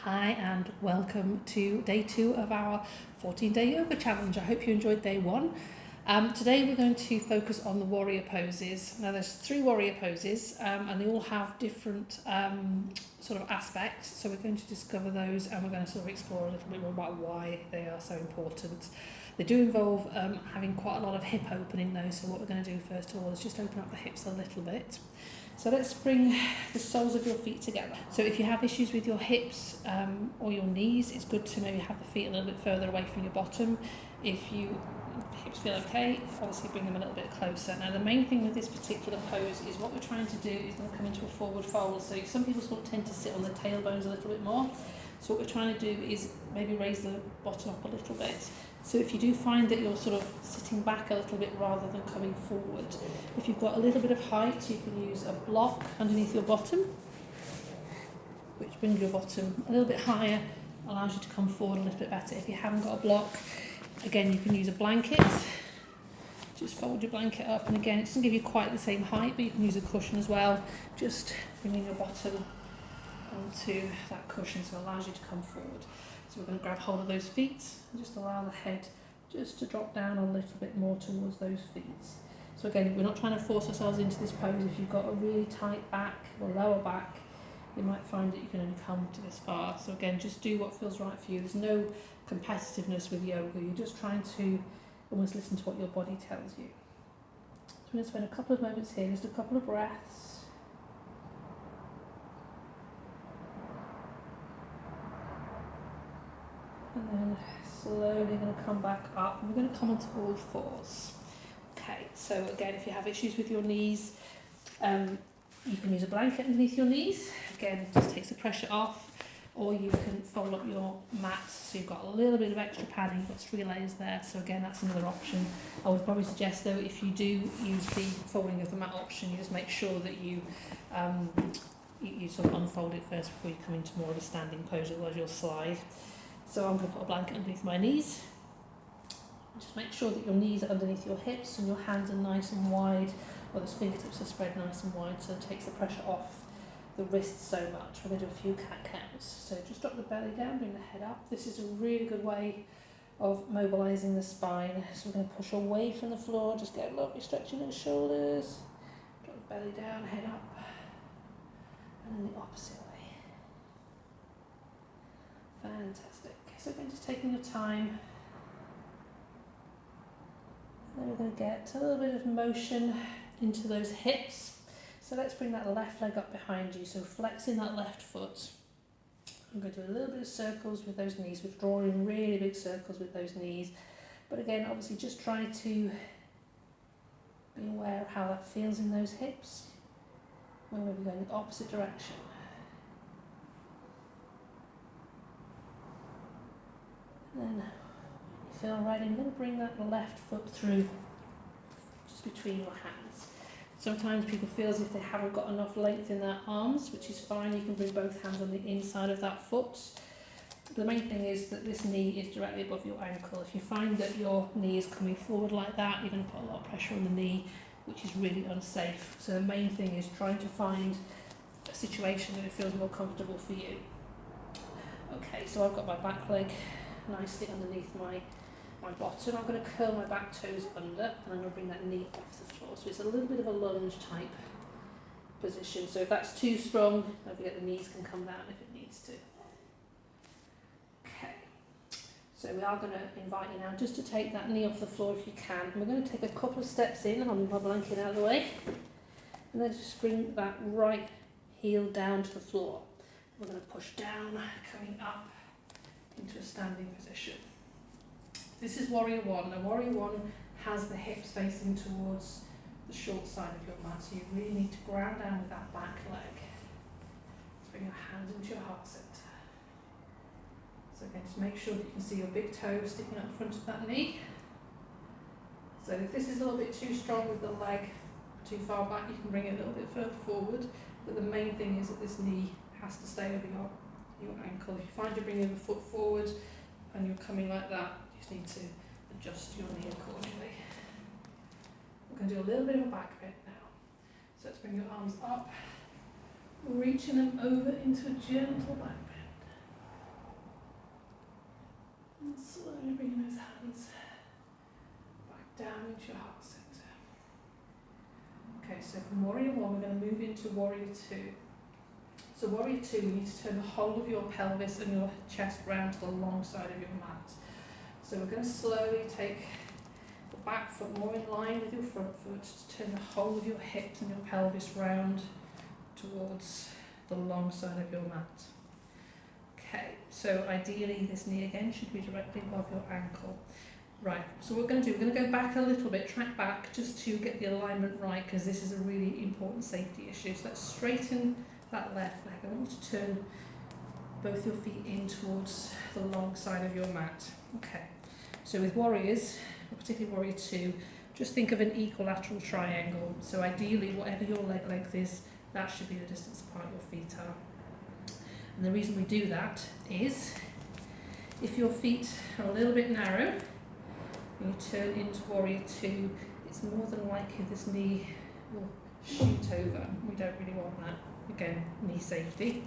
Hi and welcome to day 2 of our 14-day yoga challenge. I hope you enjoyed day 1. Today we're going to focus on the warrior poses. Now there's 3 warrior poses and they all have different sort of aspects, so we're going to discover those and we're going to sort of explore a little bit more about why they are so important. They do involve having quite a lot of hip opening though, so what we're going to do first of all is just open up the hips a little bit. So let's bring the soles of your feet together. So if you have issues with your hips or your knees, it's good to maybe have the feet a little bit further away from your bottom. If your hips feel okay, obviously bring them a little bit closer. Now the main thing with this particular pose is what we're trying to do is going to come into a forward fold. So some people sort of tend to sit on the tailbones a little bit more. So what we're trying to do is maybe raise the bottom up a little bit. So if you do find that you're sort of sitting back a little bit rather than coming forward, if you've got a little bit of height, you can use a block underneath your bottom, which brings your bottom a little bit higher, allows you to come forward a little bit better. If you haven't got a block, again, you can use a blanket. Just fold your blanket up, and again, it doesn't give you quite the same height, but you can use a cushion as well. Just bringing your bottom onto that cushion, so it allows you to come forward. So we're going to grab hold of those feet and just allow the head just to drop down a little bit more towards those feet. So again, we're not trying to force ourselves into this pose. If you've got a really tight back or lower back, you might find that you can only come to this far. So again, just do what feels right for you. There's no competitiveness with yoga. You're just trying to almost listen to what your body tells you. So we're going to spend a couple of moments here, just a couple of breaths. And then slowly going to come back up, and we're going to come onto all fours. Okay, so again, if you have issues with your knees, you can use a blanket underneath your knees. Again, it just takes the pressure off, or you can fold up your mat so you've got a little bit of extra padding. You've got 3 layers there, so again, that's another option. I would probably suggest though, if you do use the folding of the mat option, you just make sure that you sort of unfold it first before you come into more of a standing pose, otherwise you'll slide. So I'm going to put a blanket underneath my knees. Just make sure that your knees are underneath your hips and your hands are nice and wide, or those fingertips are spread nice and wide, so it takes the pressure off the wrists so much. We're going to do a few cat cows. So just drop the belly down, bring the head up. This is a really good way of mobilising the spine. So we're going to push away from the floor, just get a lovely stretch in the shoulders. Drop the belly down, head up, and then the opposite way. Fantastic. So again, just taking your time. And then we're going to get a little bit of motion into those hips. So let's bring that left leg up behind you. So flexing that left foot. I'm going to do a little bit of circles with those knees. We're drawing really big circles with those knees. But again, obviously just try to be aware of how that feels in those hips. We're going to be going the opposite direction. And then you feel right, I'm going to bring that left foot through just between your hands. Sometimes people feel as if they haven't got enough length in their arms, which is fine. You can bring both hands on the inside of that foot. The main thing is that this knee is directly above your ankle. If you find that your knee is coming forward like that, you're going to put a lot of pressure on the knee, which is really unsafe. So the main thing is trying to find a situation that it feels more comfortable for you. Okay, so I've got my back leg nicely underneath my bottom. I'm going to curl my back toes under, and I'm going to bring that knee off the floor. So it's a little bit of a lunge type position. So if that's too strong, don't forget the knees can come down if it needs to. Okay, so we are going to invite you now just to take that knee off the floor if you can. And we're going to take a couple of steps in. I'll move my blanket out of the way. And then just bring that right heel down to the floor. We're going to push down, coming up into a standing position. This is Warrior 1. Now Warrior 1 has the hips facing towards the short side of your mat, so you really need to ground down with that back leg. Just bring your hands into your heart centre. So again, just make sure that you can see your big toe sticking up front of that knee. So if this is a little bit too strong with the leg too far back, you can bring it a little bit further forward, but the main thing is that this knee has to stay over your ankle. If you find you're bringing the foot forward and you're coming like that, you just need to adjust your knee accordingly. We're going to do a little bit of a back bend now. So let's bring your arms up, reaching them over into a gentle back bend. Warrior 1, we're going to move into Warrior 2. So Warrior 2, you need to turn the whole of your pelvis and your chest round to the long side of your mat. So we're going to slowly take the back foot more in line with your front foot to turn the whole of your hips and your pelvis round towards the long side of your mat. Okay, so ideally this knee again should be directly above your ankle. Right, so what we're going to do, we're going to go back a little bit, track back just to get the alignment right, because this is a really important safety issue. So let's straighten that left leg. I want you to turn both your feet in towards the long side of your mat. Okay, so with Warriors, particularly Warrior 2, just think of an equilateral triangle. So ideally, whatever your leg length is, that should be the distance apart your feet are. And the reason we do that is, if your feet are a little bit narrow, when you turn into Warrior 2, it's more than likely this knee will shoot over. We don't really want that. Again, knee safety.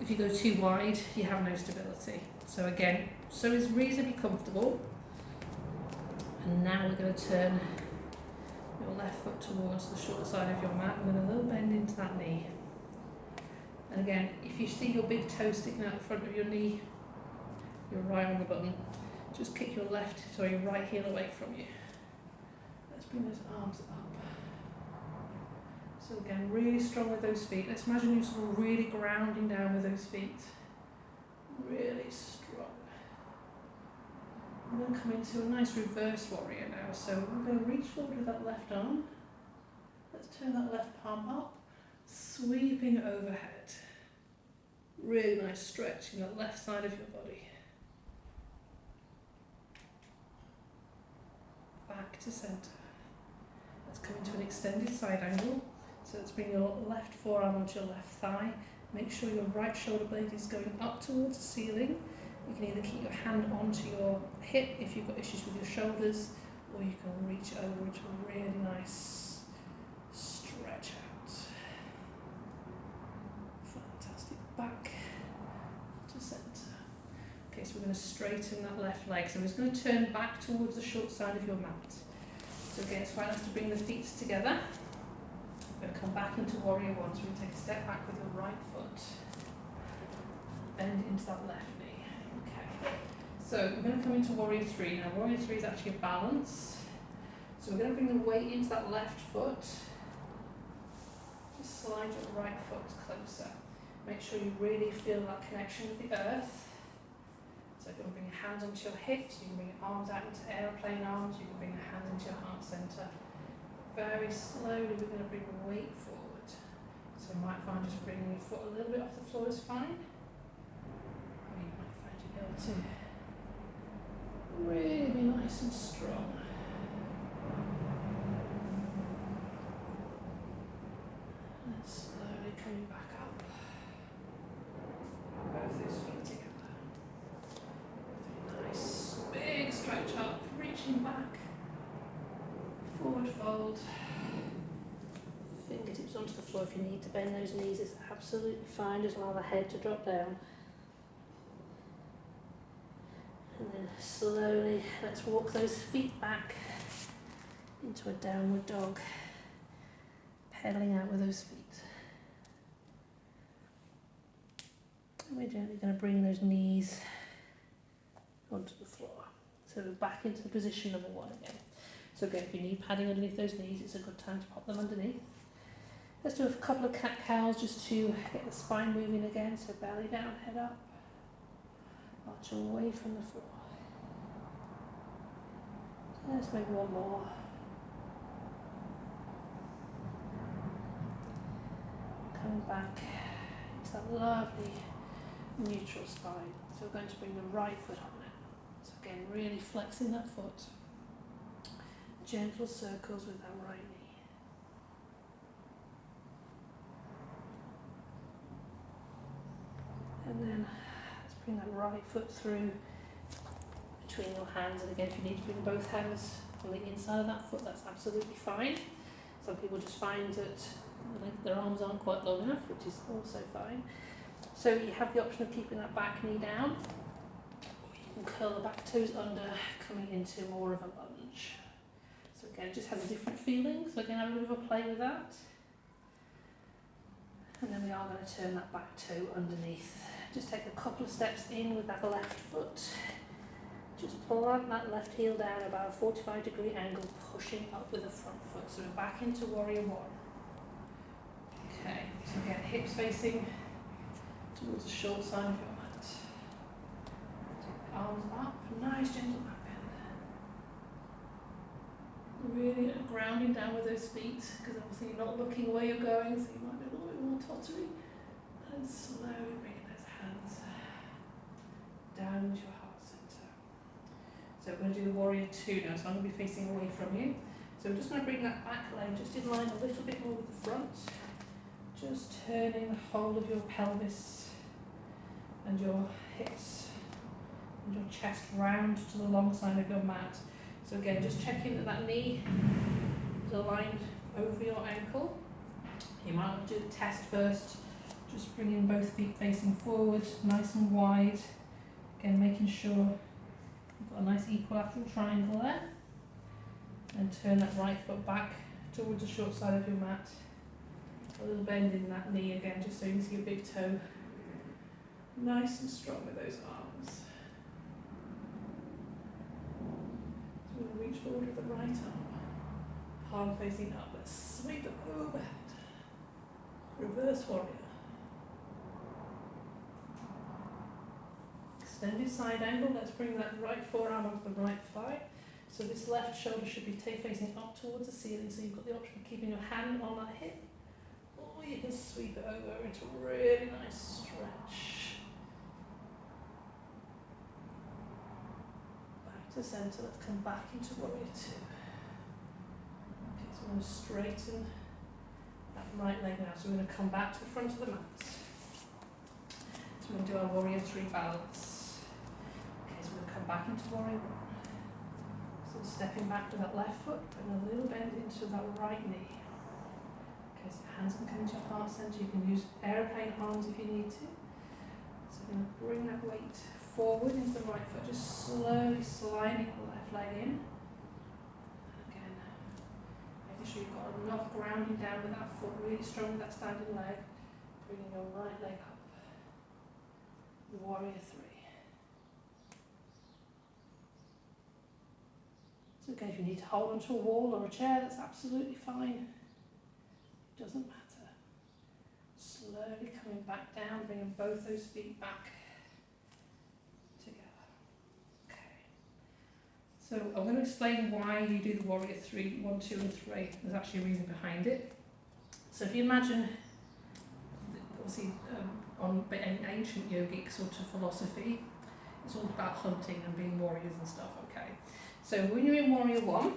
If you go too wide, you have no stability. So again, so it's reasonably comfortable. And now we're going to turn your left foot towards the short side of your mat with a little bend into that knee. And again, if you see your big toe sticking out the front of your knee, you're right on the button. Just kick your your right heel away from you. Let's bring those arms up. So again, really strong with those feet. Let's imagine you sort of really grounding down with those feet. Really strong. I'm going to come into a nice reverse warrior now. So we're going to reach forward with that left arm. Let's turn that left palm up, sweeping overhead. Really nice stretch in the left side of your body. Back to centre. Let's come into an extended side angle. So let's bring your left forearm onto your left thigh. Make sure your right shoulder blade is going up towards the ceiling. You can either keep your hand onto your hip if you've got issues with your shoulders, or you can reach over into a really nice stretch out. Fantastic. Back to centre. Okay, so we're going to straighten that left leg. So we're just going to turn back towards the short side of your mat. So again, it's quite nice to bring the feet together. We're going to come back into Warrior 1. So we're going to take a step back with your right foot. Bend into that left knee. Okay. So we're going to come into Warrior 3. Now Warrior 3 is actually a balance. So we're going to bring the weight into that left foot. Just slide your right foot closer. Make sure you really feel that connection with the earth. So you can bring your hands onto your hips, you can bring your arms out into airplane arms, you can bring your hands into your heart centre. Very slowly we're going to bring the weight forward. So you might find just bringing your foot a little bit off the floor is fine. Or you might find you'll be able to really be nice and strong. And slowly coming back up. Both those feet together. Nice, big stretch up, reaching back, forward fold, fingertips onto the floor. If you need to bend those knees, it's absolutely fine, just allow the head to drop down. And then slowly, let's walk those feet back into a downward dog, pedaling out with those feet. And we're gently going to bring those knees onto the floor. So we're back into the position number 1 again. So again, if you need padding underneath those knees, it's a good time to pop them underneath. Let's do a couple of cat-cows just to get the spine moving again. So belly down, head up. Arch away from the floor. Let's make one more. Coming back into that lovely neutral spine. So we're going to bring the right foot on it. So again, really flexing that foot. Gentle circles with that right knee. And then let's bring that right foot through between your hands. And again, if you need to bring both hands on the inside of that foot, that's absolutely fine. Some people just find that their arms aren't quite long enough, which is also fine. So you have the option of keeping that back knee down, or you can curl the back toes under, coming into more of a lunge. So again, it just has a different feeling, so again, have a bit of a play with that. And then we are going to turn that back toe underneath. Just take a couple of steps in with that left foot. Just plant that left heel down about a 45-degree angle, pushing up with the front foot. So we're back into warrior one. Okay, so again, hips facing towards the short side of your mat. Take the arms up, nice gentle back bend. Really grounding down with those feet, because obviously you're not looking where you're going, so you might be a little bit more tottery. And slowly bringing those hands down into your heart center. So we're going to do the warrior two now, so I'm going to be facing away from you. So we're just going to bring that back leg just in line a little bit more with the front. Just turning the whole of your pelvis and your hips and your chest round to the long side of your mat. So again, just checking that that knee is aligned over your ankle. You might want to do the test first, just bringing both feet facing forward, nice and wide. Again, making sure you've got a nice equilateral triangle there. And turn that right foot back towards the short side of your mat. A little bend in that knee again, just so you can see your big toe nice and strong with those arms. So we're going to reach forward with the right arm, palm facing up. Let's sweep it overhead. Reverse warrior. Extended side angle. Let's bring that right forearm onto the right thigh. So this left shoulder should be facing up towards the ceiling, so you've got the option of keeping your hand on that hip, or you can sweep it over into a really nice stretch. Back to center. Let's come back into warrior two. Okay, so we're going to straighten that right leg now. So we're going to come back to the front of the mat. So we're going to do our warrior three balance. Okay, so we're going to come back into warrior one. So stepping back to that left foot and a little bend into that right knee. Okay, so hands can come into your heart center. You can use aeroplane arms if you need to. So we're going to bring that weight forward into the right foot, just slowly sliding the left leg in. Again, making sure you've got enough grounding down with that foot, really strong with that standing leg. Bringing your right leg up. Warrior three. So again, if you need to hold onto a wall or a chair, that's absolutely fine. It doesn't matter. Slowly coming back down, bringing both those feet back together. Okay. So I'm going to explain why you do the warrior three, 1, 2 and 3. There's actually a reason behind it. So if you imagine, obviously on an ancient yogic sort of philosophy, it's all about hunting and being warriors and stuff, okay? So when you're in warrior one,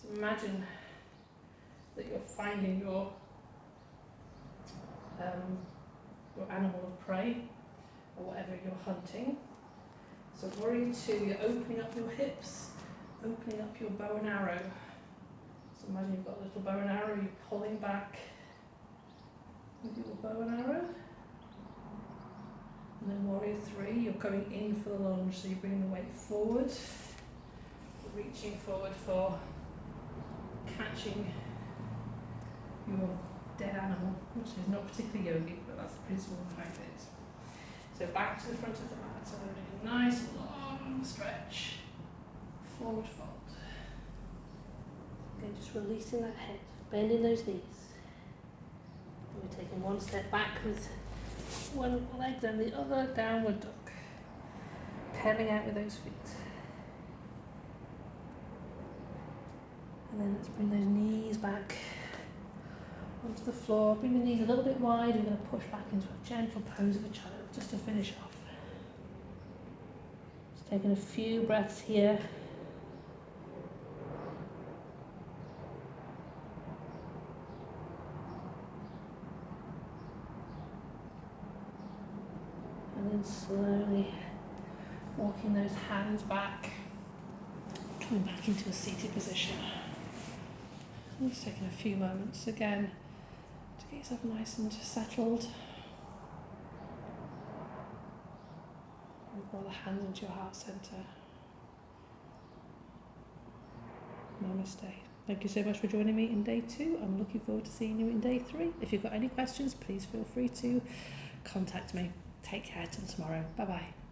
so imagine that you're finding your animal of prey, or whatever you're hunting. So warrior two, you're opening up your hips, opening up your bow and arrow. So imagine you've got a little bow and arrow, you're pulling back with your bow and arrow. And then warrior three, you're going in for the lunge, so you're bringing the weight forward, reaching forward for catching your dead animal, which is not particularly yogic, but that's the principle behind it. So back to the front of the mat, so we're doing a nice long stretch, forward fold. Okay, just releasing that head, bending those knees. And we're taking one step back with one leg, then the other, downward dog. Pedaling out with those feet. And then let's bring those knees back onto the floor. Bring the knees a little bit wide. We're going to push back into a gentle pose of a child just to finish off. Just taking a few breaths here. And then slowly walking those hands back, coming back into a seated position. Just taking a few moments again to get yourself nice and settled. And draw the hands into your heart center. Namaste. Thank you so much for joining me in day 2. I'm looking forward to seeing you in day 3. If you've got any questions, please feel free to contact me. Take care till tomorrow. Bye bye.